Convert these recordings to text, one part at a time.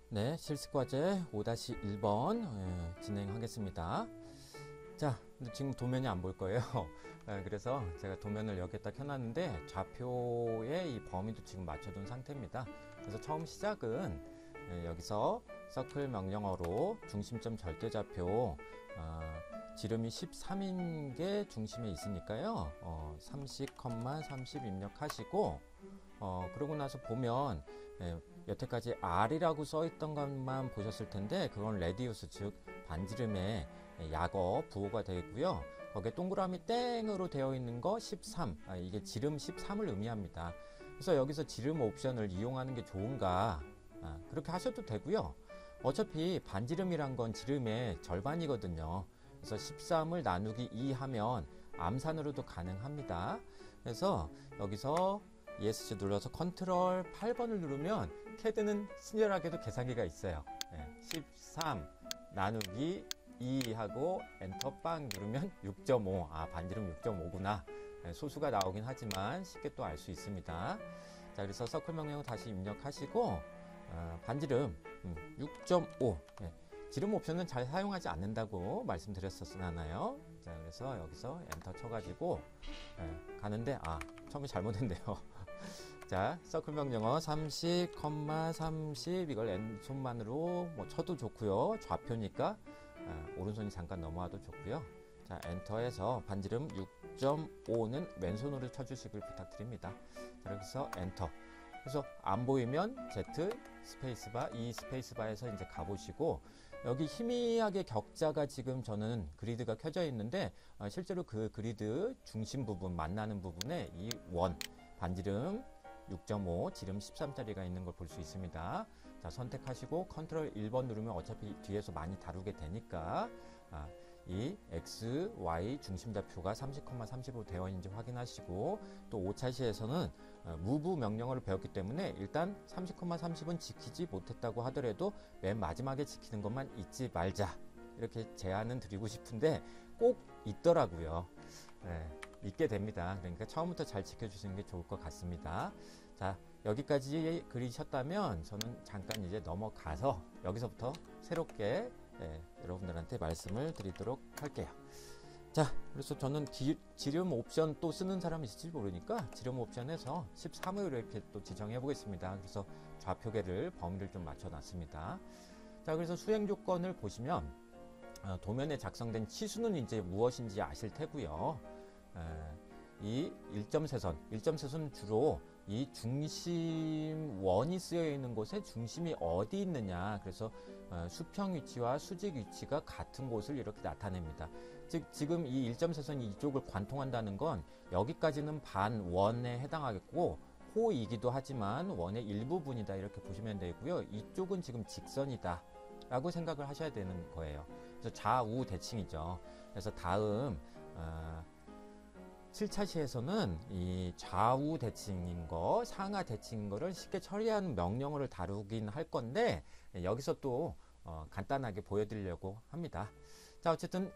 네, 실습과제 5-1번 진행하겠습니다. 자, 근데 지금 도면이 안 보일 거예요. 그래서 제가 도면을 여기에다 켜놨는데 좌표의 이 범위도 지금 맞춰둔 상태입니다. 그래서 처음 시작은 여기서 서클 명령어로 중심점 절대좌표 지름이 13인 게 중심에 있으니까요. 30, 30 입력하시고 그러고 나서 보면 여태까지 R이라고 써있던 것만 보셨을 텐데 그건 레디우스 즉 반지름의 약어 부호가 되고요. 거기에 동그라미 땡으로 되어 있는 거 13, 이게 지름 13을 의미합니다. 그래서 여기서 지름 옵션을 이용하는 게 좋은가, 그렇게 하셔도 되고요. 어차피 반지름이란 건 지름의 절반이거든요. 그래서 13을 나누기 2 하면 암산으로도 가능합니다. 그래서 여기서 ESC 눌러서 컨트롤 8번을 누르면 CAD는 친절하게도 계산기가 있어요. 13 나누기 2 하고 엔터 빵 누르면 6.5. 반지름 6.5구나. 소수가 나오긴 하지만 쉽게 또 알 수 있습니다. 자, 그래서 서클 명령을 다시 입력하시고 반지름 6.5. 지름 옵션은 잘 사용하지 않는다고 말씀드렸었나요? 자, 그래서 여기서 엔터 쳐가지고 가는데 처음에 잘못했네요. 자, 서클 명령어 30, 30 이걸 왼손만으로 쳐도 좋고요. 좌표니까 오른손이 잠깐 넘어와도 좋고요. 자, 엔터해서 반지름 6.5는 왼손으로 쳐주시길 부탁드립니다. 자, 여기서 엔터. 그래서 안 보이면 Z 스페이스바, 이 스페이스바에서 이제 가보시고 여기 희미하게 격자가 지금 저는 그리드가 켜져 있는데 실제로 그 그리드 중심 부분 만나는 부분에 이 원 반지름 6.5 지름 13짜리가 있는 걸 볼 수 있습니다. 자, 선택하시고 컨트롤 1번 누르면 어차피 뒤에서 많이 다루게 되니까 이 X, Y 중심좌표가 30,35 되어 있는지 확인하시고 또 5차 시에서는 move 명령어를 배웠기 때문에 일단 30,30은 지키지 못했다고 하더라도 맨 마지막에 지키는 것만 잊지 말자 이렇게 제안은 드리고 싶은데 꼭 있더라고요. 있게 됩니다. 그러니까 처음부터 잘 지켜주시는 게 좋을 것 같습니다. 자, 여기까지 그리셨다면 저는 잠깐 이제 넘어가서 여기서부터 새롭게 여러분들한테 말씀을 드리도록 할게요. 자, 그래서 저는 지름 옵션 또 쓰는 사람이 있을지 모르니까 지름 옵션에서 13을 이렇게 또 지정해 보겠습니다. 그래서 좌표계를 범위를 좀 맞춰 놨습니다. 자, 그래서 수행 조건을 보시면 도면에 작성된 치수는 이제 무엇인지 아실 테고요. 이 일점세선은 주로 이 중심원이 쓰여 있는 곳에 중심이 어디 있느냐, 그래서 수평 위치와 수직 위치가 같은 곳을 이렇게 나타냅니다. 즉 지금 이 일점세선이 이쪽을 관통한다는 건 여기까지는 반원에 해당하겠고 호이기도 하지만 원의 일부분이다 이렇게 보시면 되고요. 이쪽은 지금 직선이다 라고 생각을 하셔야 되는 거예요. 그래서 좌우 대칭이죠. 그래서 다음 7차 시에서는 이 좌우 대칭인 거, 상하 대칭인 거를 쉽게 처리하는 명령어를 다루긴 할 건데 여기서 또 간단하게 보여드리려고 합니다. 자, 어쨌든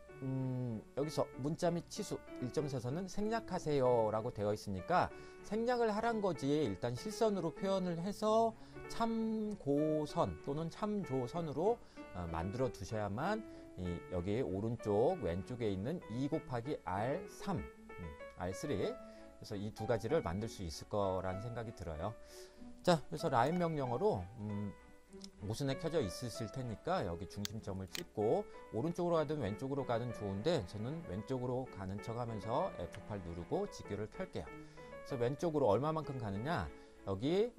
여기서 문자 및 치수 1점에서는 생략하세요 라고 되어 있으니까 생략을 하란 거지 일단 실선으로 표현을 해서 참고선 또는 참조선으로 만들어 두셔야만 여기 오른쪽 왼쪽에 있는 2 곱하기 R3 R3 그래서 이 두 가지를 만들 수 있을 거라는 생각이 들어요. 자, 그래서 라인 명령어로 모순에 켜져 있으실 테니까 여기 중심점을 찍고 오른쪽으로 가든 왼쪽으로 가든 좋은데 저는 왼쪽으로 가는 척 하면서 F8 누르고 직교를 켤게요. 그래서 왼쪽으로 얼마만큼 가느냐, 여기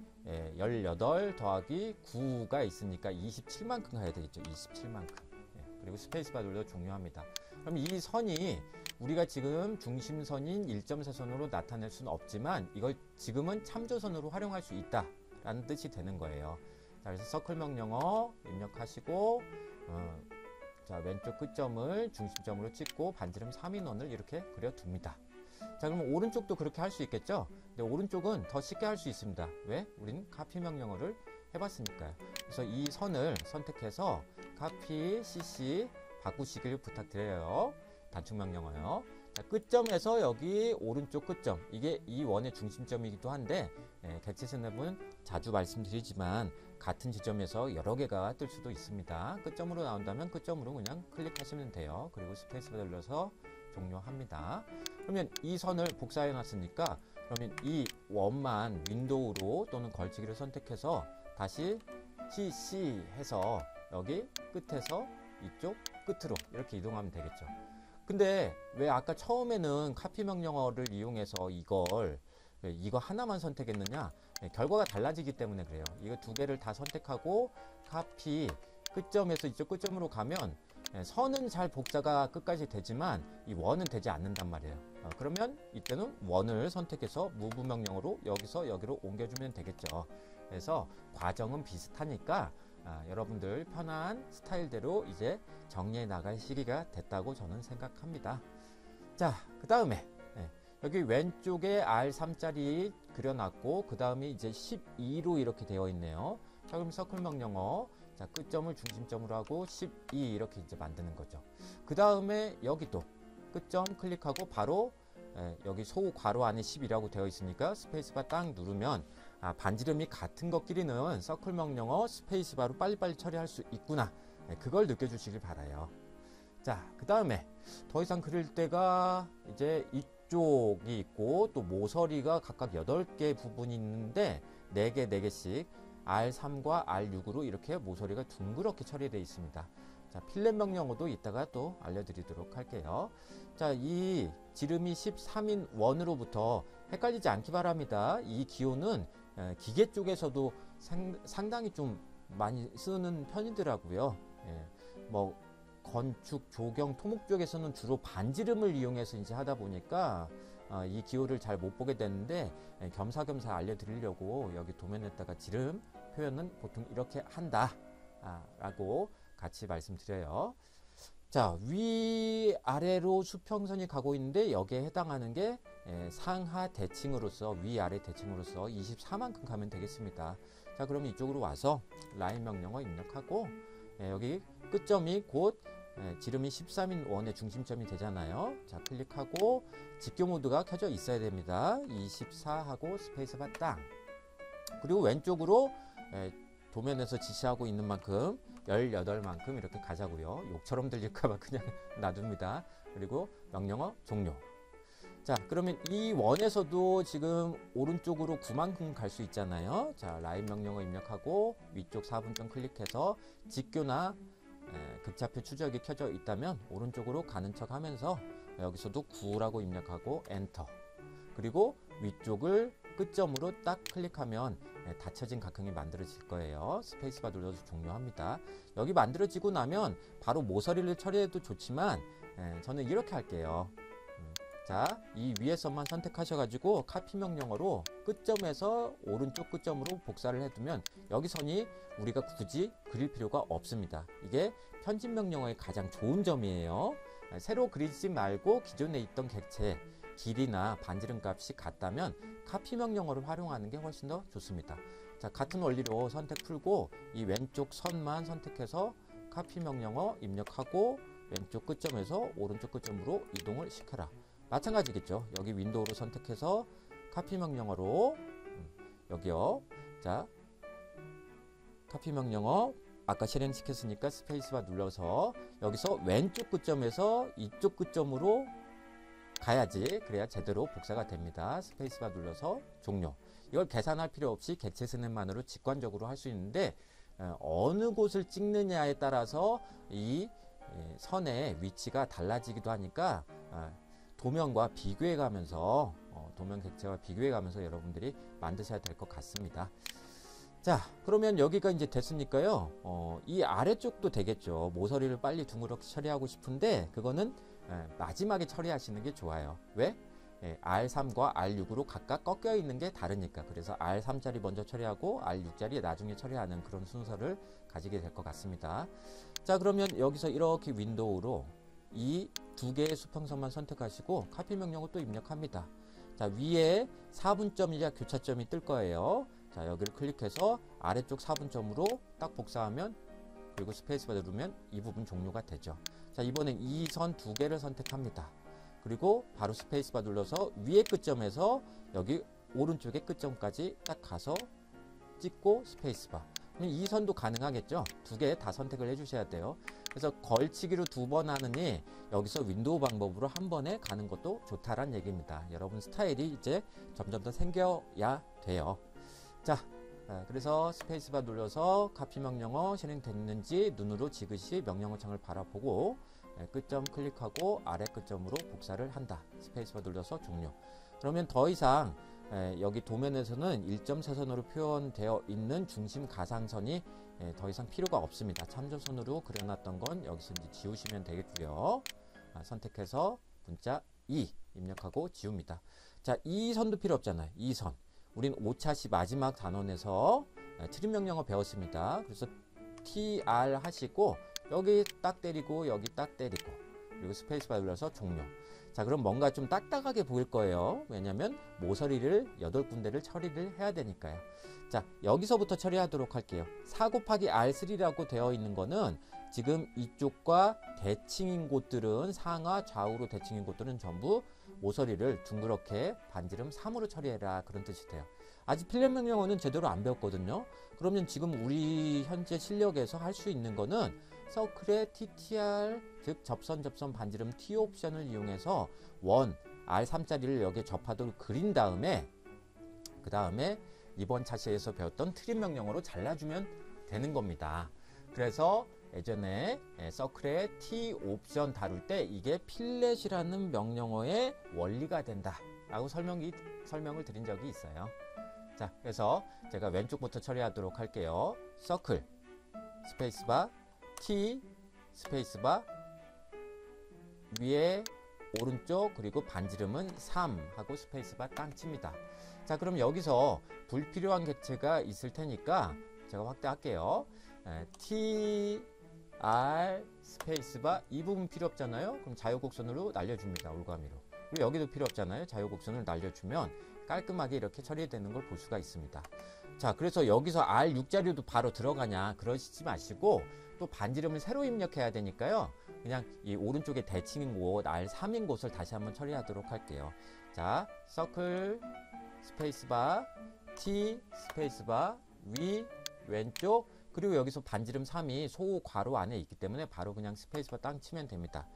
18 더하기 9가 있으니까 27만큼 가야 되겠죠. 27만큼. 그리고 스페이스바 눌러 종료합니다. 그럼 이 선이 우리가 지금 중심선인 일점세선으로 나타낼 수는 없지만 이걸 지금은 참조선으로 활용할 수 있다 라는 뜻이 되는 거예요. 자, 그래서 서클 명령어 입력하시고 자, 왼쪽 끝점을 중심점으로 찍고 반지름 3인원을 이렇게 그려둡니다. 자, 그러면 오른쪽도 그렇게 할 수 있겠죠? 근데 오른쪽은 더 쉽게 할 수 있습니다. 왜? 우리는 카피 명령어를 해봤으니까요. 그래서 이 선을 선택해서 카피 CC 바꾸시길 부탁드려요. 단축 명령어요. 끝점에서 여기 오른쪽 끝점, 이게 이 원의 중심점이기도 한데, 객체 스냅은 자주 말씀드리지만 같은 지점에서 여러 개가 뜰 수도 있습니다. 끝점으로 나온다면 끝점으로 그냥 클릭하시면 돼요. 그리고 스페이스바 눌러서 종료합니다. 그러면 이 선을 복사해 놨으니까, 그러면 이 원만 윈도우로 또는 걸치기를 선택해서 다시 CC 해서 여기 끝에서 이쪽 끝으로 이렇게 이동하면 되겠죠. 근데 왜 아까 처음에는 카피 명령어를 이용해서 이거 하나만 선택했느냐? 결과가 달라지기 때문에 그래요. 이거 두 개를 다 선택하고 카피 끝점에서 이쪽 끝점으로 가면 선은 잘 복사가 끝까지 되지만 이 원은 되지 않는단 말이에요. 그러면 이때는 원을 선택해서 move 명령어로 여기서 여기로 옮겨주면 되겠죠. 그래서 과정은 비슷하니까 여러분들 편한 스타일대로 이제 정리해 나갈 시기가 됐다고 저는 생각합니다. 자, 그 다음에 여기 왼쪽에 R3짜리 그려놨고, 그 다음에 이제 12로 이렇게 되어 있네요. 자, 그럼 서클 명령어, 자, 끝점을 중심점으로 하고 12 이렇게 이제 만드는 거죠. 그 다음에 여기도 끝점 클릭하고 바로 여기 소 괄호 안에 10이라고 되어 있으니까 스페이스바 딱 누르면 반지름이 같은 것끼리는 서클 명령어 스페이스바로 빨리빨리 처리할 수 있구나. 그걸 느껴주시길 바라요. 자, 그 다음에 더 이상 그릴 때가 이제 이쪽이 있고 또 모서리가 각각 8개 부분이 있는데 4개, 4개씩 R3과 R6으로 이렇게 모서리가 둥그렇게 처리되어 있습니다. 자, 필렛 명령어도 이따가 또 알려드리도록 할게요. 자, 이 지름이 13인 원으로부터 헷갈리지 않기 바랍니다. 이 기호는 기계 쪽에서도 상당히 좀 많이 쓰는 편이더라고요. 뭐 건축, 조경, 토목 쪽에서는 주로 반지름을 이용해서 이제 하다 보니까 이 기호를 잘 못 보게 되는데 겸사겸사 알려드리려고 여기 도면에다가 지름 표현은 보통 이렇게 한다 라고 같이 말씀드려요. 자, 위아래로 수평선이 가고 있는데 여기에 해당하는 게 상하 대칭으로서 위아래 대칭으로서 24만큼 가면 되겠습니다. 자, 그러면 이쪽으로 와서 라인 명령어 입력하고 여기 끝점이 곧 지름이 13인 원의 중심점이 되잖아요. 자, 클릭하고 집교 모드가 켜져 있어야 됩니다. 24하고 스페이스바 땅. 그리고 왼쪽으로 도면에서 지시하고 있는 만큼 18만큼 이렇게 가자고요. 욕처럼 들릴까봐 그냥 놔둡니다. 그리고 명령어 종료. 자, 그러면 이 원에서도 지금 오른쪽으로 9만큼 갈 수 있잖아요. 자, 라인 명령어 입력하고 위쪽 4분점 클릭해서 직교나 급차표 추적이 켜져 있다면 오른쪽으로 가는 척 하면서 여기서도 9라고 입력하고 엔터. 그리고 위쪽을 끝점으로 딱 클릭하면 닫혀진 각형이 만들어질 거예요. 스페이스바 눌러서 종료합니다. 여기 만들어지고 나면 바로 모서리를 처리해도 좋지만 저는 이렇게 할게요. 자, 이 위에서만 선택하셔가지고 카피 명령어로 끝점에서 오른쪽 끝점으로 복사를 해두면 여기 선이 우리가 굳이 그릴 필요가 없습니다. 이게 편집 명령어의 가장 좋은 점이에요. 새로 그리지 말고 기존에 있던 객체 길이나 반지름 값이 같다면 카피 명령어를 활용하는 게 훨씬 더 좋습니다. 자, 같은 원리로 선택 풀고 이 왼쪽 선만 선택해서 카피 명령어 입력하고 왼쪽 끝점에서 오른쪽 끝점으로 이동을 시켜라. 마찬가지겠죠. 여기 윈도우로 선택해서 카피 명령어로 여기요. 자, 카피 명령어 아까 실행시켰으니까 스페이스바 눌러서 여기서 왼쪽 끝점에서 이쪽 끝점으로 가야지 그래야 제대로 복사가 됩니다. 스페이스바 눌러서 종료. 이걸 계산할 필요 없이 객체 스냅만으로 직관적으로 할 수 있는데 어느 곳을 찍느냐에 따라서 이 선의 위치가 달라지기도 하니까 도면과 비교해 가면서 도면 객체와 비교해 가면서 여러분들이 만드셔야 될 것 같습니다. 자, 그러면 여기가 이제 됐으니까요. 이 아래쪽도 되겠죠. 모서리를 빨리 둥그렇게 처리하고 싶은데 그거는 마지막에 처리하시는 게 좋아요. 왜? R3과 R6으로 각각 꺾여 있는 게 다르니까. 그래서 R3짜리 먼저 처리하고 R6짜리 나중에 처리하는 그런 순서를 가지게 될 것 같습니다. 자, 그러면 여기서 이렇게 윈도우로 이 두 개의 수평선만 선택하시고 카피 명령어 또 입력합니다. 자, 위에 4분점이자 교차점이 뜰 거예요. 자, 여기를 클릭해서 아래쪽 4분점으로 딱 복사하면 그리고 스페이스바 누르면 이 부분 종료가 되죠. 자, 이번엔 이 선 두 개를 선택합니다. 그리고 바로 스페이스바 눌러서 위에 끝점에서 여기 오른쪽의 끝점까지 딱 가서 찍고 스페이스바. 이 선도 가능하겠죠? 두 개 다 선택을 해주셔야 돼요. 그래서 걸치기로 2번 하느니 여기서 윈도우 방법으로 한 번에 가는 것도 좋다란 얘기입니다. 여러분 스타일이 이제 점점 더 생겨야 돼요. 자, 그래서 스페이스바 눌러서 카피 명령어 실행됐는지 눈으로 지그시 명령어 창을 바라보고 끝점 클릭하고 아래 끝점으로 복사를 한다. 스페이스바 눌러서 종료. 그러면 더 이상 여기 도면에서는 1.4선으로 표현되어 있는 중심 가상선이 더 이상 필요가 없습니다. 참조선으로 그려놨던 건 여기서 이제 지우시면 되겠고요. 선택해서 문자 2 입력하고 지웁니다. 자, 이 선도 필요 없잖아요. 이 선. 우린 5차시 마지막 단원에서 트림 명령어 배웠습니다. 그래서 TR 하시고 여기 딱 때리고 여기 딱 때리고 그리고 스페이스바 눌러서 종료. 자, 그럼 뭔가 좀 딱딱하게 보일 거예요. 왜냐면 모서리를 8군데를 처리를 해야 되니까요. 자, 여기서부터 처리하도록 할게요. 4 곱하기 R3라고 되어 있는 거는 지금 이쪽과 대칭인 곳들은 상하 좌우로 대칭인 곳들은 전부 모서리를 둥그렇게 반지름 3으로 처리해라 그런 뜻이 돼요. 아직 필름 명령어는 제대로 안 배웠거든요. 그러면 지금 우리 현재 실력에서 할 수 있는 거는 서클의 TTR 즉 접선 반지름 T 옵션을 이용해서 원 R3짜리를 여기에 접하도록 그린 다음에 그 다음에 이번 차시에서 배웠던 트림 명령어로 잘라주면 되는 겁니다. 그래서 예전에 서클의 T 옵션 다룰 때 이게 필렛이라는 명령어의 원리가 된다 라고 설명을 드린 적이 있어요. 자, 그래서 제가 왼쪽부터 처리하도록 할게요. 서클 스페이스바 T 스페이스바 위에 오른쪽 그리고 반지름은 3 하고 스페이스바 땅 칩니다. 자, 그럼 여기서 불필요한 객체가 있을 테니까 제가 확대할게요. T R 스페이스바 이 부분 필요 없잖아요. 그럼 자유곡선으로 날려줍니다. 올가미로. 그리고 여기도 필요 없잖아요. 자유곡선을 날려주면 깔끔하게 이렇게 처리되는 걸 볼 수가 있습니다. 자, 그래서 여기서 R6자료도 바로 들어가냐 그러시지 마시고 또 반지름을 새로 입력해야 되니까요. 그냥 이 오른쪽에 대칭인 곳 R3인 곳을 다시 한번 처리하도록 할게요. 자, 서클 스페이스바 T 스페이스바 위 왼쪽 그리고 여기서 반지름 3이 소 괄호 안에 있기 때문에 바로 그냥 스페이스바 땅 치면 됩니다.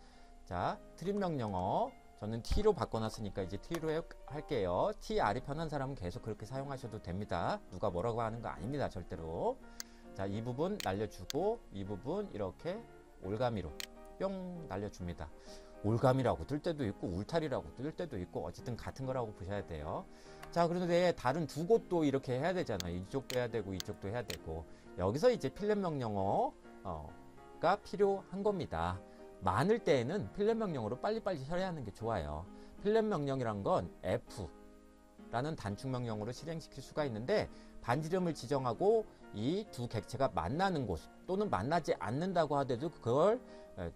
자, 트림 명령어 저는 T로 바꿔놨으니까 이제 T로 할게요. TR이 편한 사람은 계속 그렇게 사용하셔도 됩니다. 누가 뭐라고 하는 거 아닙니다. 절대로. 자, 이 부분 날려주고 이 부분 이렇게 올가미로 뿅 날려줍니다. 올가미라고 뜰 때도 있고 울타리라고 뜰 때도 있고 어쨌든 같은 거라고 보셔야 돼요. 자, 그런데 다른 두 곳도 이렇게 해야 되잖아요. 이쪽도 해야 되고 이쪽도 해야 되고 여기서 이제 필렛 명령어가 필요한 겁니다. 많을 때에는 필렛 명령어로 빨리빨리 처리하는 게 좋아요. 필렛 명령이란 건 F라는 단축 명령으로 실행시킬 수가 있는데 반지름을 지정하고 이 두 객체가 만나는 곳 또는 만나지 않는다고 하더라도 그걸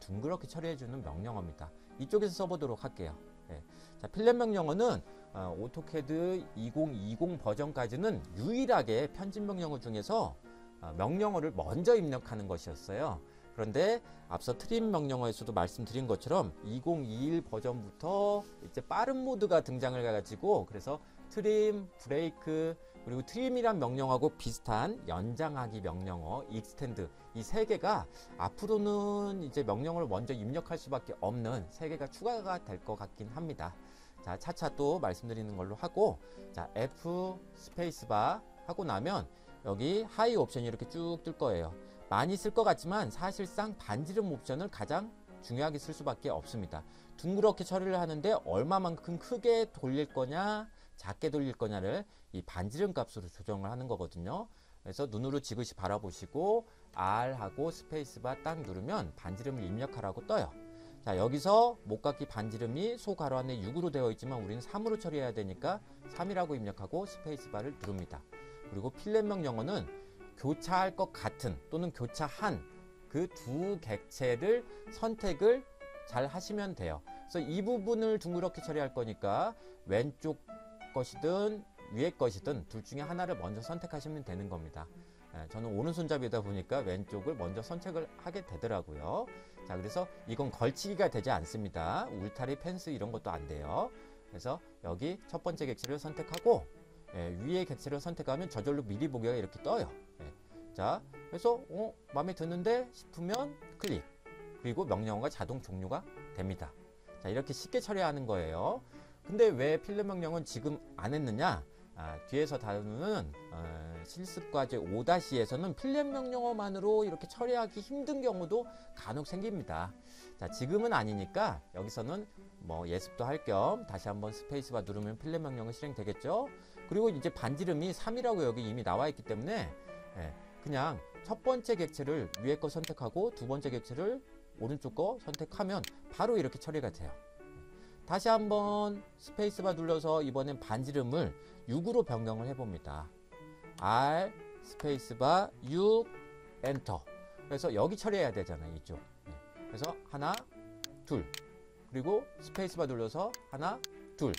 둥그렇게 처리해주는 명령어입니다. 이쪽에서 써보도록 할게요. 자, 필렛 명령어는 오토캐드 2020 버전까지는 유일하게 편집 명령어 중에서 명령어를 먼저 입력하는 것이었어요. 그런데 앞서 트림 명령어에서도 말씀드린 것처럼 2021 버전부터 이제 빠른 모드가 등장을 해가지고 그래서 트림, 브레이크 그리고 트림이란 명령하고 비슷한 연장하기 명령어, 익스텐드 이 세 개가 앞으로는 이제 명령어를 먼저 입력할 수밖에 없는 세 개가 추가가 될 것 같긴 합니다. 자, 차차 또 말씀드리는 걸로 하고 자, F 스페이스바 하고 나면 여기 하이 옵션이 이렇게 쭉 뜰 거예요. 많이 쓸 것 같지만 사실상 반지름 옵션을 가장 중요하게 쓸 수밖에 없습니다. 둥그렇게 처리를 하는데 얼마만큼 크게 돌릴 거냐 작게 돌릴 거냐를 이 반지름 값으로 조정을 하는 거거든요. 그래서 눈으로 지그시 바라보시고 R하고 스페이스바 딱 누르면 반지름을 입력하라고 떠요. 자, 여기서 목깎이 반지름이 소 괄호 안에 6으로 되어 있지만 우리는 3으로 처리해야 되니까 3이라고 입력하고 스페이스바를 누릅니다. 그리고 필렛 명령어는 교차할 것 같은 또는 교차한 그 두 객체를 선택을 잘 하시면 돼요. 그래서 이 부분을 둥그렇게 처리할 거니까 왼쪽 것이든 위에 것이든 둘 중에 하나를 먼저 선택하시면 되는 겁니다. 저는 오른손잡이다 보니까 왼쪽을 먼저 선택을 하게 되더라고요. 자, 그래서 이건 걸치기가 되지 않습니다. 울타리, 펜스 이런 것도 안 돼요. 그래서 여기 첫 번째 객체를 선택하고 위에 객체를 선택하면 저절로 미리 보기가 이렇게 떠요. 자, 그래서 마음에 드는데 싶으면 클릭. 그리고 명령어가 자동 종료가 됩니다. 자, 이렇게 쉽게 처리하는 거예요. 근데 왜 필름 명령은 지금 안 했느냐? 뒤에서 다루는 실습과제 5-2에서는 필름 명령어만으로 이렇게 처리하기 힘든 경우도 간혹 생깁니다. 자, 지금은 아니니까 여기서는 뭐 예습도 할 겸 다시 한번 스페이스바 누르면 필름 명령은 실행되겠죠. 그리고 이제 반지름이 3이라고 여기 이미 나와 있기 때문에 그냥 첫 번째 객체를 위에 거 선택하고 두 번째 객체를 오른쪽 거 선택하면 바로 이렇게 처리가 돼요. 다시 한번 스페이스바 눌러서 이번엔 반지름을 6으로 변경을 해봅니다. R 스페이스바 6 엔터. 그래서 여기 처리해야 되잖아요. 이쪽. 그래서 하나, 둘. 그리고 스페이스바 눌러서 하나, 둘.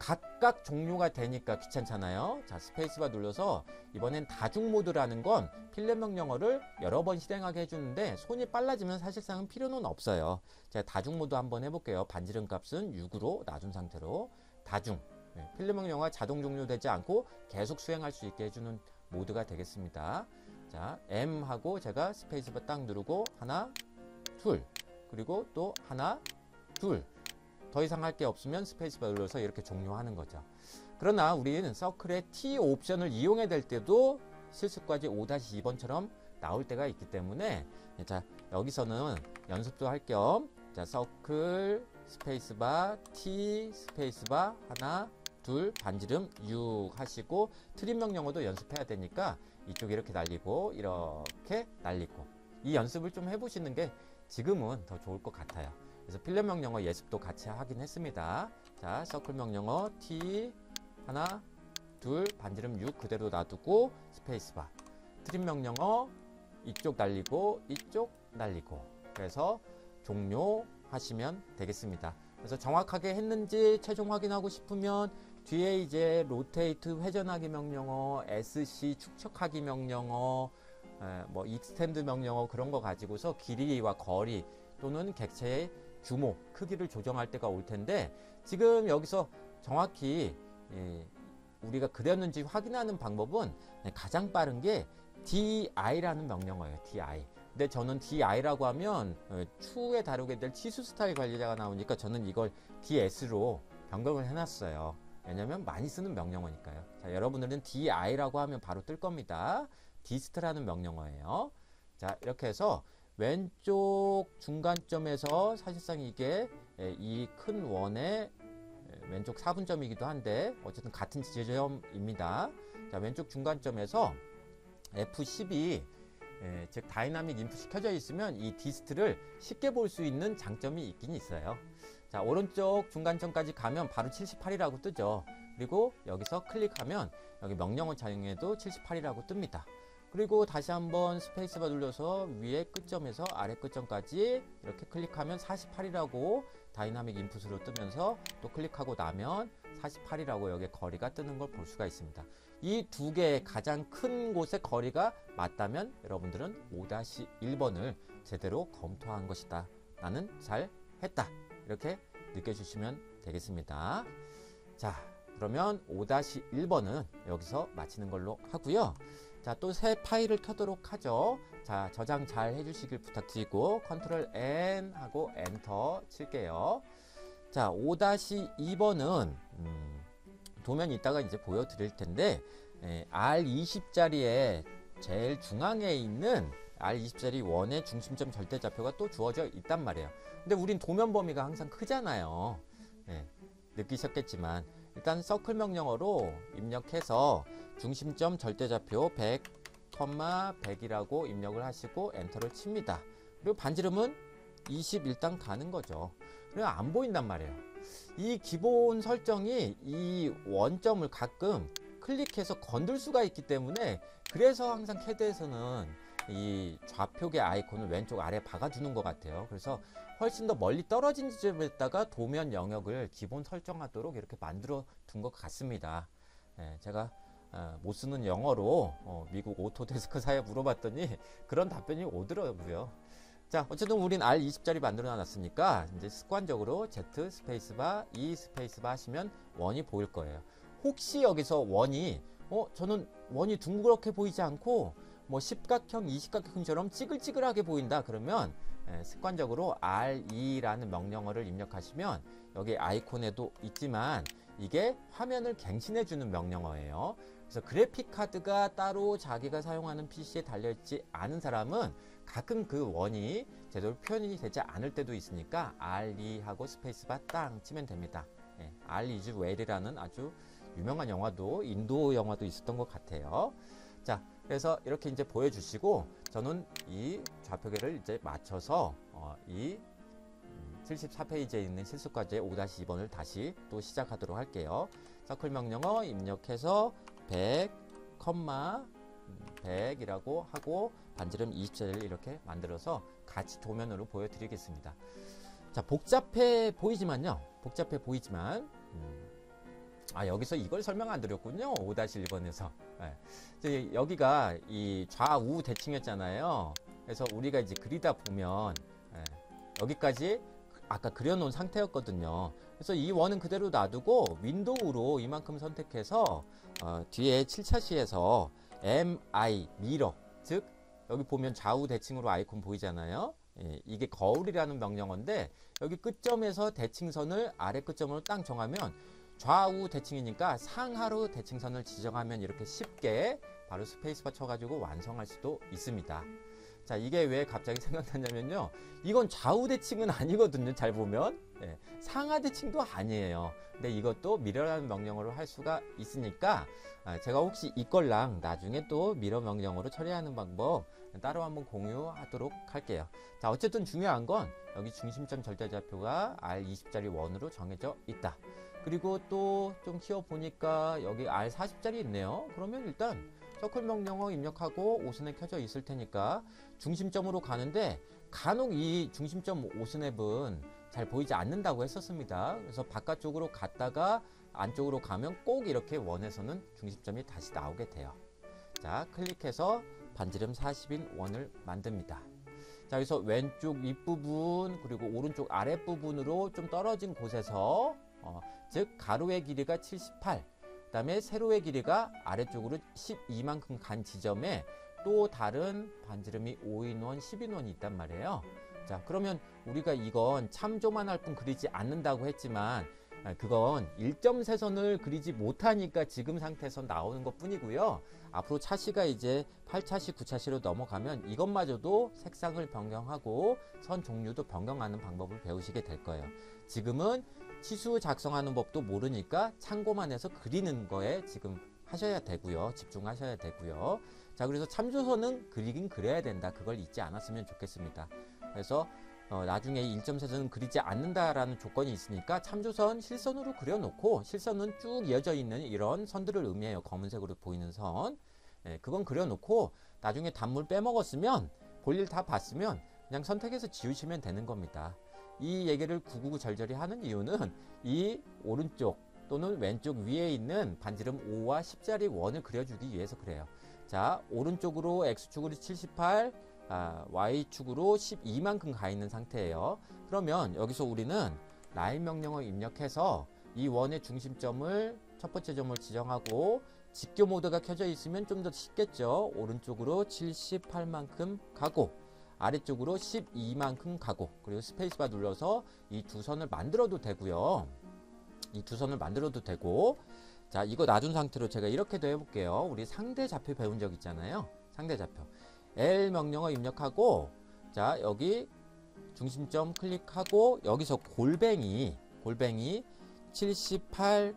각각 종료가 되니까 귀찮잖아요. 자, 스페이스바 눌러서 이번엔 다중 모드라는 건 필름 명령어를 여러 번 실행하게 해주는데 손이 빨라지면 사실상은 필요는 없어요. 제가 다중 모드 한번 해볼게요. 반지름 값은 6으로 놔둔 상태로 다중. 필름 명령어가 자동 종료되지 않고 계속 수행할 수 있게 해주는 모드가 되겠습니다. 자, M 하고 제가 스페이스바 딱 누르고 하나, 둘. 그리고 또 하나, 둘. 더 이상 할 게 없으면 스페이스바 눌러서 이렇게 종료하는 거죠. 그러나 우리는 서클의 T 옵션을 이용해야 될 때도 실습과제 5-2번처럼 나올 때가 있기 때문에 자, 여기서는 연습도 할 겸 자, 서클 스페이스바 T 스페이스바 하나 둘 반지름 6 하시고 트림 명령어도 연습해야 되니까 이쪽에 이렇게 날리고 이렇게 날리고 이 연습을 좀 해보시는 게 지금은 더 좋을 것 같아요. 그래서 필름 명령어 예습도 같이 하긴 했습니다. 자, 서클 명령어 T 하나, 둘, 반지름 6 그대로 놔두고 스페이스바. 트림 명령어 이쪽 날리고 이쪽 날리고. 그래서 종료하시면 되겠습니다. 그래서 정확하게 했는지 최종 확인하고 싶으면 뒤에 이제 로테이트 회전하기 명령어, SC 축척하기 명령어, 뭐 익스텐드 명령어 그런 거 가지고서 길이와 거리 또는 객체의 규모, 크기를 조정할 때가 올 텐데 지금 여기서 정확히 우리가 그렸는지 확인하는 방법은 가장 빠른 게 DI라는 명령어예요. DI. 근데 저는 DI라고 하면 추후에 다루게 될 치수 스타일 관리자가 나오니까 저는 이걸 DS로 변경을 해놨어요. 왜냐면 많이 쓰는 명령어니까요. 자, 여러분들은 DI라고 하면 바로 뜰 겁니다. 디스트라는 명령어예요. 자, 이렇게 해서 왼쪽 중간점에서 사실상 이게 이 큰 원의 왼쪽 4분점이기도 한데 어쨌든 같은 지점입니다. 자, 왼쪽 중간점에서 F12 즉 다이나믹 인풋이 켜져 있으면 이 디스트를 쉽게 볼 수 있는 장점이 있긴 있어요. 자, 오른쪽 중간점까지 가면 바로 78이라고 뜨죠. 그리고 여기서 클릭하면 여기 명령어 창에도 78이라고 뜹니다. 그리고 다시 한번 스페이스바 눌러서 위에 끝점에서 아래 끝점까지 이렇게 클릭하면 48이라고 다이나믹 인풋으로 뜨면서 또 클릭하고 나면 48이라고 여기에 거리가 뜨는 걸 볼 수가 있습니다. 이 두 개의 가장 큰 곳의 거리가 맞다면 여러분들은 5-1번을 제대로 검토한 것이다. 나는 잘 했다. 이렇게 느껴주시면 되겠습니다. 자, 그러면 5-1번은 여기서 마치는 걸로 하고요. 자, 또 새 파일을 켜도록 하죠. 자, 저장 잘 해주시길 부탁드리고 컨트롤 N 하고 엔터 칠게요. 자, 5-2번은 도면 이따가 이제 보여드릴 텐데 R20자리에 제일 중앙에 있는 R20자리 원의 중심점 절대좌표가 또 주어져 있단 말이에요. 근데 우린 도면 범위가 항상 크잖아요. 느끼셨겠지만 일단 서클 명령어로 입력해서 중심점 절대좌표 100, 100이라고 입력을 하시고 엔터를 칩니다. 그리고 반지름은 20 일단 가는 거죠. 그리고 안 보인단 말이에요. 이 기본 설정이 이 원점을 가끔 클릭해서 건들 수가 있기 때문에 그래서 항상 캐드에서는 이 좌표계 아이콘을 왼쪽 아래에 박아주는 것 같아요. 그래서 훨씬 더 멀리 떨어진 지점에다가 도면 영역을 기본 설정하도록 이렇게 만들어 둔 것 같습니다. 제가 못 쓰는 영어로 미국 오토데스크사에 물어봤더니 그런 답변이 오더라고요. 자, 어쨌든 우린 R20짜리 만들어 놨으니까 이제 습관적으로 Z 스페이스바, E 스페이스바 하시면 원이 보일 거예요. 혹시 여기서 원이 저는 원이 둥그렇게 보이지 않고 뭐 십각형, 이십각형처럼 찌글찌글하게 보인다 그러면 습관적으로 R2라는 명령어를 입력하시면 여기 아이콘에도 있지만 이게 화면을 갱신해 주는 명령어예요. 그래서 그래픽 카드가 따로 자기가 사용하는 PC에 달려있지 않은 사람은 가끔 그 원이 제대로 표현이 되지 않을 때도 있으니까 R2 하고 스페이스바 땅 치면 됩니다. R is well이라는 아주 유명한 영화도, 인도 영화도 있었던 것 같아요. 자, 그래서 이렇게 이제 보여주시고 저는 이 좌표계를 이제 맞춰서 이 74페이지에 있는 실습과제 5-2번을 다시 또 시작하도록 할게요. 서클 명령어 입력해서 100, 100이라고 하고 반지름 20짜리를 이렇게 만들어서 같이 도면으로 보여드리겠습니다. 자, 복잡해 보이지만요. 복잡해 보이지만 여기서 이걸 설명 안 드렸군요. 5-1번에서. 네. 여기가 이 좌우 대칭이었잖아요. 그래서 우리가 이제 그리다 보면 여기까지 아까 그려놓은 상태였거든요. 그래서 이 원은 그대로 놔두고 윈도우로 이만큼 선택해서 뒤에 7차시에서 MI 미러, 즉 여기 보면 좌우 대칭으로 아이콘 보이잖아요. 이게 거울이라는 명령어인데 여기 끝점에서 대칭선을 아래 끝점으로 딱 정하면 좌우 대칭이니까 상하로 대칭선을 지정하면 이렇게 쉽게 바로 스페이스바 쳐가지고 완성할 수도 있습니다. 자, 이게 왜 갑자기 생각나냐면요. 이건 좌우 대칭은 아니거든요. 잘 보면. 상하 대칭도 아니에요. 근데 이것도 미러라는 명령어로 할 수가 있으니까 제가 혹시 이걸랑 나중에 또 미러 명령어로 처리하는 방법 따로 한번 공유하도록 할게요. 자, 어쨌든 중요한 건 여기 중심점 절대좌표가 R20짜리 원으로 정해져 있다. 그리고 또 좀 키워보니까 여기 R40짜리 있네요. 그러면 일단 서클 명령어 입력하고 오스냅 켜져 있을 테니까 중심점으로 가는데 간혹 이 중심점 오스냅은 잘 보이지 않는다고 했었습니다. 그래서 바깥쪽으로 갔다가 안쪽으로 가면 꼭 이렇게 원에서는 중심점이 다시 나오게 돼요. 자, 클릭해서 반지름 40인 원을 만듭니다. 자, 여기서 왼쪽 윗부분 그리고 오른쪽 아랫부분으로 좀 떨어진 곳에서 즉 가로의 길이가 78, 그 다음에 세로의 길이가 아래쪽으로 12만큼 간 지점에 또 다른 반지름이 5인원, 10인원이 있단 말이에요. 자, 그러면 우리가 이건 참조만 할 뿐 그리지 않는다고 했지만 그건 1.3선을 그리지 못하니까 지금 상태에서 나오는 것 뿐이고요. 앞으로 차시가 이제 8차시, 9차시로 넘어가면 이것마저도 색상을 변경하고 선 종류도 변경하는 방법을 배우시게 될 거예요. 지금은 치수 작성하는 법도 모르니까 참고만 해서 그리는 거에 지금 하셔야 되고요. 집중하셔야 되고요. 자, 그래서 참조선은 그리긴 그려야 된다. 그걸 잊지 않았으면 좋겠습니다. 그래서 나중에 1.3선은 그리지 않는다라는 조건이 있으니까 참조선 실선으로 그려놓고 실선은 쭉 이어져 있는 이런 선들을 의미해요. 검은색으로 보이는 선. 그건 그려놓고 나중에 단물 빼먹었으면 볼일 다 봤으면 그냥 선택해서 지우시면 되는 겁니다. 이 얘기를 구구절절히 하는 이유는 이 오른쪽 또는 왼쪽 위에 있는 반지름 5와 10짜리 원을 그려주기 위해서 그래요. 자, 오른쪽으로 X축으로 78, Y축으로 12만큼 가 있는 상태예요. 그러면 여기서 우리는 라인 명령어 입력해서 이 원의 중심점을 첫 번째 점을 지정하고 직교 모드가 켜져 있으면 좀 더 쉽겠죠. 오른쪽으로 78만큼 가고 아래쪽으로 12만큼 가고 그리고 스페이스바 눌러서 이 두 선을 만들어도 되고요. 이 두 선을 만들어도 되고 자, 이거 놔둔 상태로 제가 이렇게도 해볼게요. 우리 상대 좌표 배운 적 있잖아요. 상대 좌표 L 명령어 입력하고 자, 여기 중심점 클릭하고 여기서 골뱅이 78,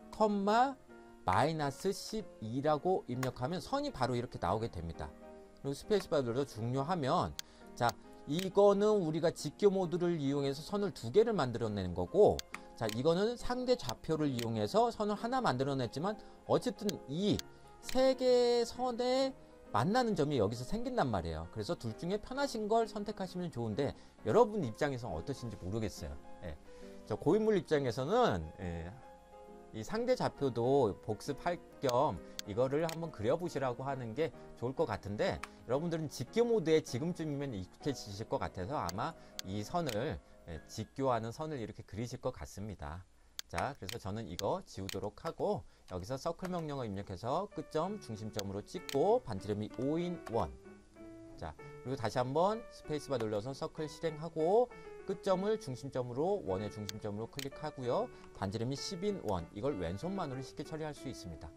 마이너스 12라고 입력하면 선이 바로 이렇게 나오게 됩니다. 그리고 스페이스바 눌러서 중요하면 자, 이거는 우리가 직교 모드를 이용해서 선을 두 개를 만들어내는 거고 자, 이거는 상대 좌표를 이용해서 선을 하나 만들어냈지만 어쨌든 이 세 개의 선에 만나는 점이 여기서 생긴단 말이에요. 그래서 둘 중에 편하신 걸 선택하시면 좋은데 여러분 입장에서는 어떠신지 모르겠어요. 저 고인물 입장에서는 이 상대 좌표도 복습할 겸 이거를 한번 그려보시라고 하는 게 좋을 것 같은데, 여러분들은 직교 모드에 지금쯤이면 익숙해지실 것 같아서 아마 이 선을, 직교하는 선을 이렇게 그리실 것 같습니다. 자, 그래서 저는 이거 지우도록 하고 여기서 서클 명령어 입력해서 끝점 중심점으로 찍고 반지름이 5인1. 자, 그리고 다시 한번 스페이스바 눌러서 서클 실행하고 끝점을 중심점으로, 원의 중심점으로 클릭하고요. 반지름이 10인1. 이걸 왼손만으로 쉽게 처리할 수 있습니다.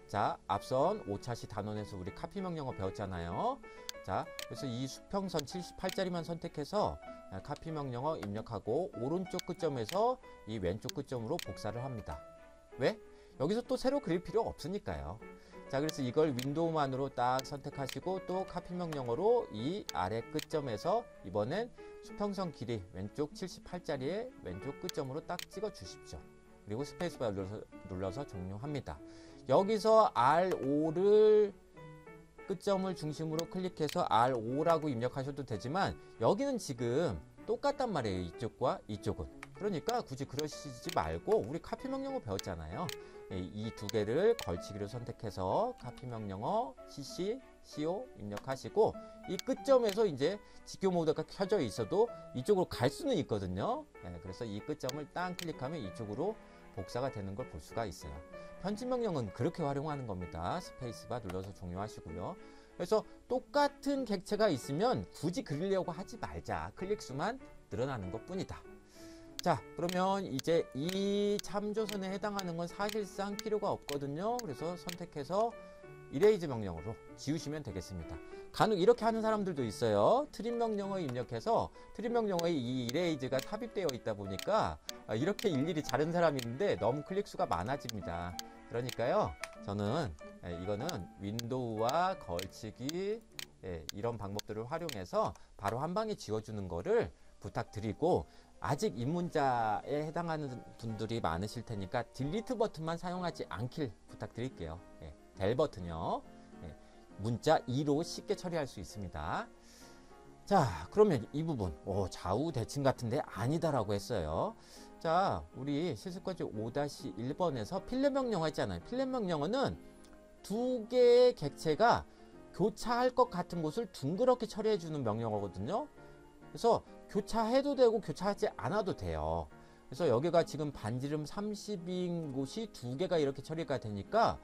자, 앞선 5차시 단원에서 우리 카피 명령어 배웠잖아요. 자, 그래서 이 수평선 78짜리만 선택해서 카피 명령어 입력하고 오른쪽 끝점에서 이 왼쪽 끝점으로 복사를 합니다. 왜? 여기서 또 새로 그릴 필요 없으니까요. 자, 그래서 이걸 윈도우만으로 딱 선택하시고 또 카피 명령어로 이 아래 끝점에서 이번엔 수평선 길이 왼쪽 78짜리의 왼쪽 끝점으로 딱 찍어 주십시오. 그리고 스페이스바 눌러서 종료합니다. 여기서 R5를 끝점을 중심으로 클릭해서 R5라고 입력하셔도 되지만 여기는 지금 똑같단 말이에요. 이쪽과 이쪽은. 그러니까 굳이 그러시지 말고 우리 카피 명령어 배웠잖아요. 이 두 개를 걸치기로 선택해서 카피 명령어 CC, CO 입력하시고 이 끝점에서 이제 직교 모드가 켜져 있어도 이쪽으로 갈 수는 있거든요. 그래서 이 끝점을 딱 클릭하면 이쪽으로 복사가 되는 걸 볼 수가 있어요. 편집 명령은 그렇게 활용하는 겁니다. 스페이스바 눌러서 종료하시고요. 그래서 똑같은 객체가 있으면 굳이 그리려고 하지 말자. 클릭수만 늘어나는 것 뿐이다. 자, 그러면 이제 이 참조선에 해당하는 건 사실상 필요가 없거든요. 그래서 선택해서 이레이즈 명령으로 지우시면 되겠습니다. 간혹 이렇게 하는 사람들도 있어요. 트림 명령어 입력해서 트림 명령어에 이 이레이즈가 삽입되어 있다 보니까 이렇게 일일이 자른 사람이 있는데 너무 클릭수가 많아집니다. 그러니까요, 저는 이거는 윈도우와 걸치기 이런 방법들을 활용해서 바로 한 방에 지워주는 거를 부탁드리고, 아직 입문자에 해당하는 분들이 많으실 테니까 딜리트 버튼만 사용하지 않길 부탁드릴게요. 델 버튼이요. 문자 2로 쉽게 처리할 수 있습니다. 자, 그러면 이 부분 좌우 대칭 같은데 아니다라고 했어요. 자, 우리 실습과제 5-1번에서 필렛 명령어 했잖아요. 필렛 명령어는 두 개의 객체가 교차할 것 같은 곳을 둥그렇게 처리해 주는 명령어거든요. 그래서 교차해도 되고 교차하지 않아도 돼요. 그래서 여기가 지금 반지름 30인 곳이 두 개가 이렇게 처리가 되니까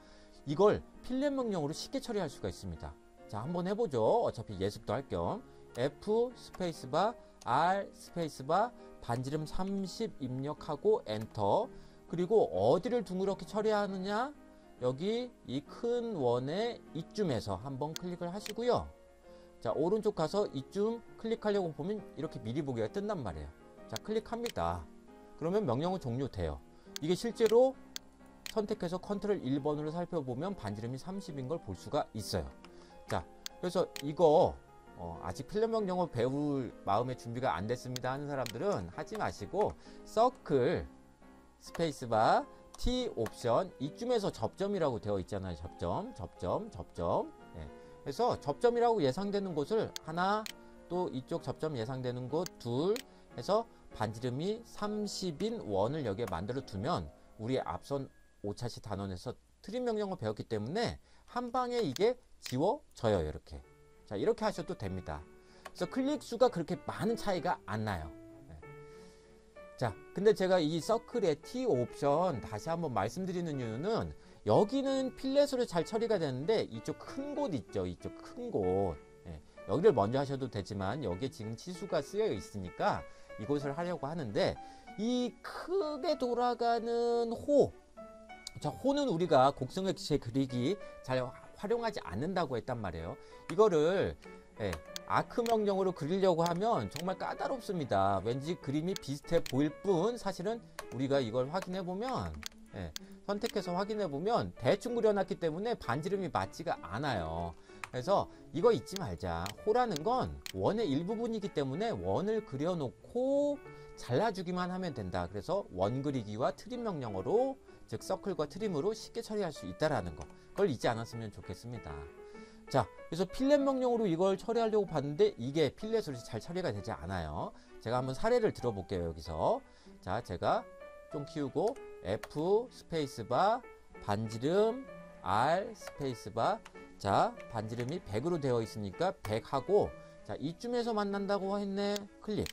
이걸 필렛 명령으로 쉽게 처리할 수가 있습니다. 자, 한번 해보죠. 어차피 예습도 할 겸 F 스페이스바 R 스페이스바 반지름 30 입력하고 엔터. 그리고 어디를 둥그렇게 처리하느냐, 여기 이 큰 원의 이쯤에서 한번 클릭을 하시고요. 자, 오른쪽 가서 이쯤 클릭하려고 보면 이렇게 미리 보기가 뜬단 말이에요. 자, 클릭합니다. 그러면 명령어 종료돼요. 이게 실제로 선택해서 컨트롤 1번으로 살펴보면 반지름이 30인 걸 볼 수가 있어요. 자, 그래서 이거 아직 필렛 명령어 배울 마음의 준비가 안 됐습니다 하는 사람들은 하지 마시고 서클 스페이스바 T 옵션 이쯤에서 접점이라고 되어 있잖아요. 접점. 그래서 접점이라고 예상되는 곳을 하나, 또 이쪽 접점 예상되는 곳 둘 해서 반지름이 30인 원을 여기에 만들어 두면 우리 앞선 5차시 단원에서 트림 명령어 배웠기 때문에 한 방에 이게 지워져요. 이렇게. 자, 이렇게 하셔도 됩니다. 그래서 클릭 수가 그렇게 많은 차이가 안 나요. 자, 근데 제가 이 서클의 T 옵션 다시 한번 말씀드리는 이유는 여기는 필렛으로 잘 처리가 되는데 이쪽 큰 곳 있죠. 이쪽 큰 곳. 여기를 먼저 하셔도 되지만 여기에 지금 치수가 쓰여 있으니까 이곳을 하려고 하는데, 이 크게 돌아가는 호. 자, 호는 우리가 곡선객체 그리기 잘 활용하지 않는다고 했단 말이에요. 이거를 아크 명령으로 그리려고 하면 정말 까다롭습니다. 왠지 그림이 비슷해 보일 뿐 사실은 우리가 이걸 확인해 보면 선택해서 확인해 보면 대충 그려놨기 때문에 반지름이 맞지가 않아요. 그래서 이거 잊지 말자. 호라는 건 원의 일부분이기 때문에 원을 그려놓고 잘라주기만 하면 된다. 그래서 원 그리기와 트림 명령어로, 즉 서클과 트림으로 쉽게 처리할 수 있다라는 거, 그걸 잊지 않았으면 좋겠습니다. 자, 그래서 필렛 명령으로 이걸 처리하려고 봤는데 이게 필렛으로 잘 처리가 되지 않아요. 제가 한번 사례를 들어볼게요. 여기서 자, 제가 좀 키우고 F 스페이스바 반지름 R 스페이스바. 자, 반지름이 100으로 되어 있으니까 100하고, 자, 이쯤에서 만난다고 했네. 클릭.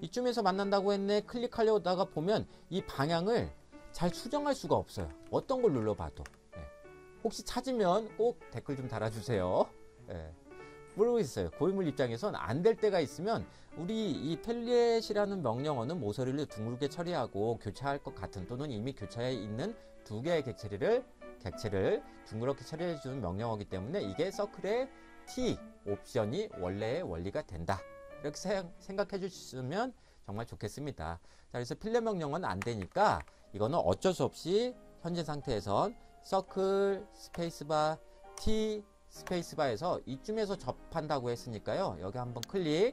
이쯤에서 만난다고 했네. 클릭하려다가 보면 이 방향을 잘 수정할 수가 없어요. 어떤 걸 눌러봐도. 네. 혹시 찾으면 꼭 댓글 좀 달아주세요. 네. 모르겠어요. 고인물 입장에선 안 될 때가 있으면 우리 이 펠릿이라는 명령어는 모서리를 둥글게 처리하고 교차할 것 같은, 또는 이미 교차해 있는 두 개의 객체를 둥그렇게 처리해 주는 명령어이기 때문에 이게 서클의 T 옵션이 원래의 원리가 된다. 이렇게 생각해 주시면 정말 좋겠습니다. 자, 그래서 필렛 명령어는 안 되니까 이거는 어쩔 수 없이 현재 상태에선 서클 스페이스바 T 스페이스바에서 이쯤에서 접한다고 했으니까요. 여기 한번 클릭.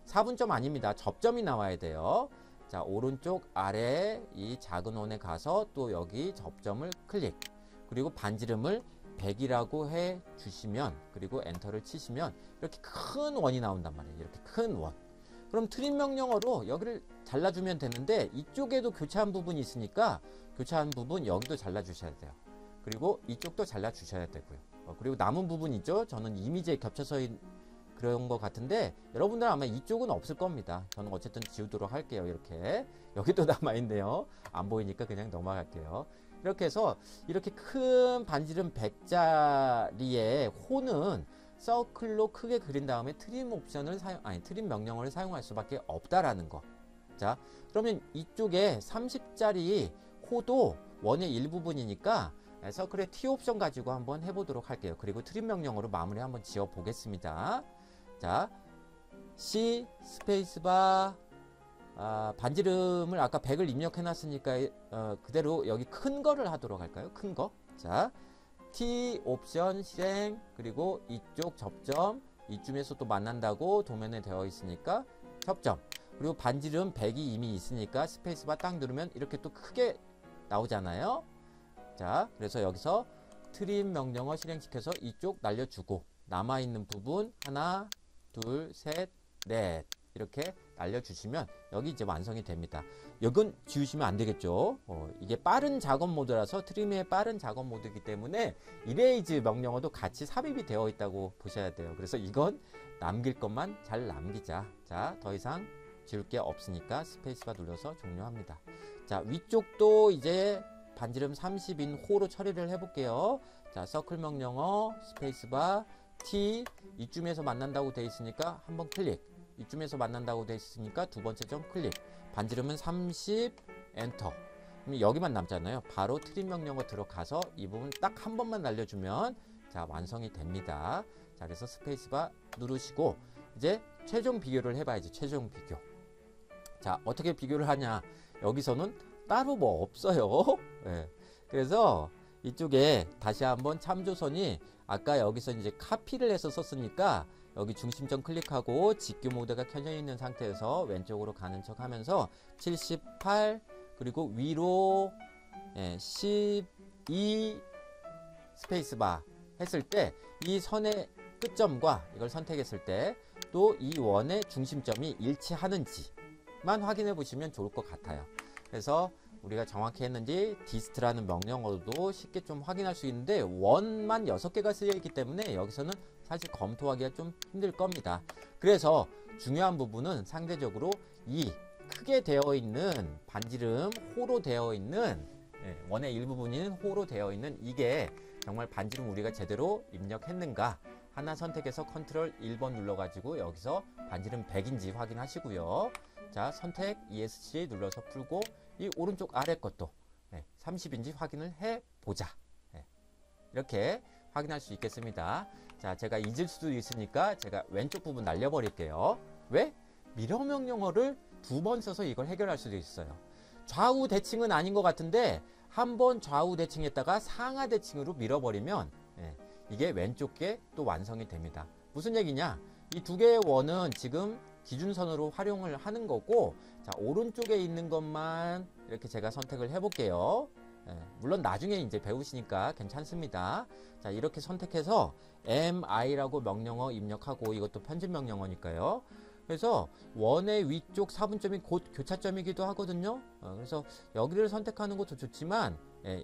4분점 아닙니다. 접점이 나와야 돼요. 자, 오른쪽 아래 이 작은 원에 가서 또 여기 접점을 클릭. 그리고 반지름을 100이라고 해 주시면, 그리고 엔터를 치시면 이렇게 큰 원이 나온단 말이에요. 이렇게 큰 원. 그럼 트림 명령어로 여기를 잘라주면 되는데, 이쪽에도 교차한 부분이 있으니까 교차한 부분 여기도 잘라주셔야 돼요. 그리고 이쪽도 잘라주셔야 되고요. 그리고 남은 부분 있죠? 저는 이미지에 겹쳐서 그런 것 같은데 여러분들 아마 이쪽은 없을 겁니다. 저는 어쨌든 지우도록 할게요. 이렇게. 여기도 남아있네요. 안 보이니까 그냥 넘어갈게요. 이렇게 해서 이렇게 큰 반지름 100짜리의 호는 서클로 크게 그린 다음에 트림 옵션을 트림 명령어를 사용할 수밖에 없다라는 거. 자, 그러면 이쪽에 30짜리 호도 원의 일부분이니까 서클의 T 옵션 가지고 한번 해보도록 할게요. 그리고 트림 명령어로 마무리 한번 지어 보겠습니다. 자, C 스페이스바 반지름을 아까 100을 입력해 놨으니까 그대로 여기 큰 거를 하도록 할까요? 큰 거. 자, T 옵션 실행. 그리고 이쪽 접점, 이쯤에서 또 만난다고 도면에 되어 있으니까 접점. 그리고 반지름 100이 이미 있으니까 스페이스바 딱 누르면 이렇게 또 크게 나오잖아요. 자, 그래서 여기서 트림 명령어 실행시켜서 이쪽 날려주고, 남아있는 부분 하나, 둘, 셋, 넷 이렇게 날려주시면 여기 이제 완성이 됩니다. 이건 지우시면 안 되겠죠. 이게 빠른 작업 모드라서, 트림의 빠른 작업 모드이기 때문에 이레이즈 명령어도 같이 삽입이 되어 있다고 보셔야 돼요. 그래서 이건 남길 것만 잘 남기자. 자, 더 이상 지울 게 없으니까 스페이스바 눌러서 종료합니다. 자, 위쪽도 이제 반지름 30인 호로 처리를 해볼게요. 자, 서클 명령어 스페이스바 T, 이쯤에서 만난다고 돼 있으니까 한번 클릭. 이쯤에서 만난다고 돼 있으니까 두 번째 점 클릭. 반지름은 30, 엔터. 그럼 여기만 남잖아요. 바로 트림 명령어 들어가서 이 부분 딱 한 번만 날려주면 자, 완성이 됩니다. 자, 그래서 스페이스바 누르시고 이제 최종 비교를 해봐야지. 최종 비교. 자, 어떻게 비교를 하냐. 여기서는 따로 뭐 없어요. 네. 그래서 이쪽에 다시 한번 참조선이 아까 여기서 이제 카피를 해서 썼으니까 여기 중심점 클릭하고 직교 모드가 켜져 있는 상태에서 왼쪽으로 가는 척 하면서 78, 그리고 위로 12 스페이스바 했을 때 이 선의 끝점과 이걸 선택했을 때 또 이 원의 중심점이 일치하는지만 확인해 보시면 좋을 것 같아요. 그래서 우리가 정확히 했는지 디스트라는 명령어도 쉽게 좀 확인할 수 있는데 원만 6개가 쓰여 있기 때문에 여기서는 사실 검토하기가 좀 힘들 겁니다. 그래서 중요한 부분은 상대적으로 이 크게 되어 있는 반지름 호로 되어 있는 원의 일부분인 호로 되어 있는 이게 정말 반지름 우리가 제대로 입력했는가 하나 선택해서 컨트롤 1번 눌러가지고 여기서 반지름 100인지 확인하시고요. 자, 선택 ESC 눌러서 풀고 이 오른쪽 아래 것도 30인지 확인을 해보자. 이렇게 확인할 수 있겠습니다. 자, 제가 잊을 수도 있으니까 제가 왼쪽 부분 날려버릴게요. 왜? 미러 명령어를 2번 써서 이걸 해결할 수도 있어요. 좌우 대칭은 아닌 것 같은데 한번 좌우 대칭했다가 상하 대칭으로 밀어버리면 이게 왼쪽 게 또 완성이 됩니다. 무슨 얘기냐? 이 두 개의 원은 지금 기준선으로 활용을 하는 거고, 자, 오른쪽에 있는 것만 이렇게 제가 선택을 해볼게요. 물론 나중에 이제 배우시니까 괜찮습니다. 자, 이렇게 선택해서 MI라고 명령어 입력하고, 이것도 편집 명령어니까요. 그래서 원의 위쪽 4분점이 곧 교차점이기도 하거든요. 그래서 여기를 선택하는 것도 좋지만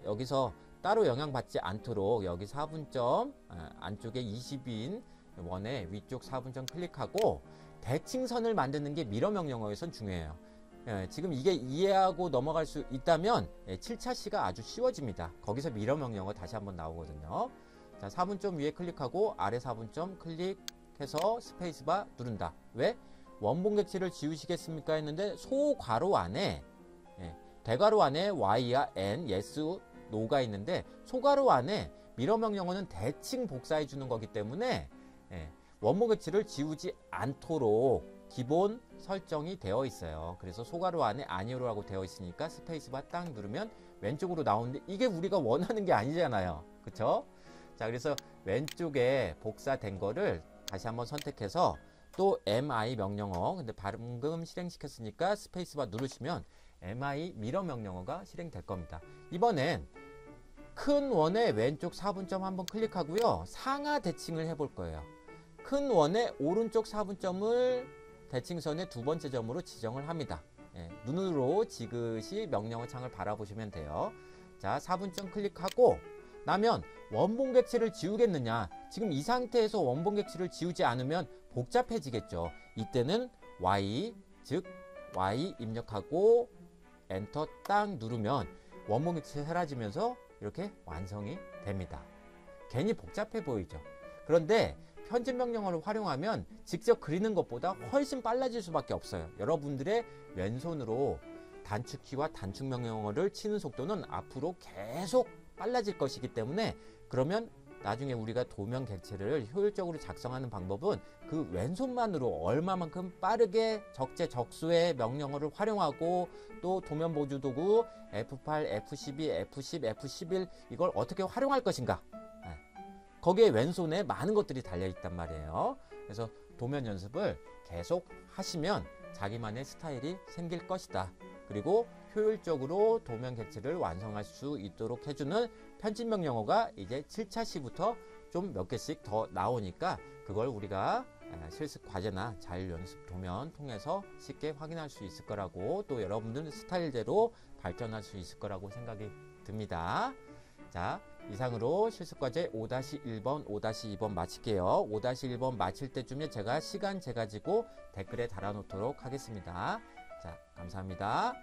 여기서 따로 영향받지 않도록 여기 4분점 안쪽에 20인 원의 위쪽 4분점 클릭하고 대칭선을 만드는 게 미러 명령어에선 중요해요. 지금 이게 이해하고 넘어갈 수 있다면 7차 시가 아주 쉬워집니다. 거기서 미러 명령어 다시 한번 나오거든요. 자, 4분점 위에 클릭하고 아래 4분점 클릭해서 스페이스바 누른다. 왜? 원본 객체를 지우시겠습니까? 했는데 소괄호 안에 대괄호 안에 Y와 N, Yes, No가 있는데 소괄호 안에 미러 명령어는 대칭 복사해 주는 거기 때문에 원본 객체를 지우지 않도록 기본 설정이 되어 있어요. 그래서 소괄호 안에 아니오라고 되어 있으니까 스페이스바 딱 누르면 왼쪽으로 나오는데 이게 우리가 원하는 게 아니잖아요. 그쵸? 자, 그래서 왼쪽에 복사된 거를 다시 한번 선택해서 또 MI 명령어, 근데 방금 실행시켰으니까 스페이스바 누르시면 MI 미러 명령어가 실행될 겁니다. 이번엔 큰 원의 왼쪽 4분점 한번 클릭하고요. 상하 대칭을 해볼 거예요. 큰 원의 오른쪽 4분점을 대칭선의 두 번째 점으로 지정을 합니다. 눈으로 지그시 명령어 창을 바라보시면 돼요. 자, 4분점 클릭하고 나면 원본 객체를 지우겠느냐? 지금 이 상태에서 원본 객체를 지우지 않으면 복잡해지겠죠. 이때는 Y, 즉 Y 입력하고 엔터 딱 누르면 원본 객체 사라지면서 이렇게 완성이 됩니다. 괜히 복잡해 보이죠. 그런데 편집 명령어를 활용하면 직접 그리는 것보다 훨씬 빨라질 수밖에 없어요. 여러분들의 왼손으로 단축키와 단축 명령어를 치는 속도는 앞으로 계속 빨라질 것이기 때문에 그러면 나중에 우리가 도면 객체를 효율적으로 작성하는 방법은 그 왼손만으로 얼마만큼 빠르게 적재적소의 명령어를 활용하고 또 도면 보조 도구 F8, F12, F10, F11 이걸 어떻게 활용할 것인가, 거기에 왼손에 많은 것들이 달려 있단 말이에요. 그래서 도면 연습을 계속 하시면 자기만의 스타일이 생길 것이다. 그리고 효율적으로 도면 객체를 완성할 수 있도록 해주는 편집 명령어가 이제 7차 시부터 좀 몇 개씩 더 나오니까 그걸 우리가 실습 과제나 자율 연습 도면 통해서 쉽게 확인할 수 있을 거라고, 또 여러분들 스타일대로 발전할 수 있을 거라고 생각이 듭니다. 자, 이상으로 실습과제 5-1번, 5-2번 마칠게요. 5-1번 마칠 때쯤에 제가 시간 재가지고 댓글에 달아놓도록 하겠습니다. 자, 감사합니다.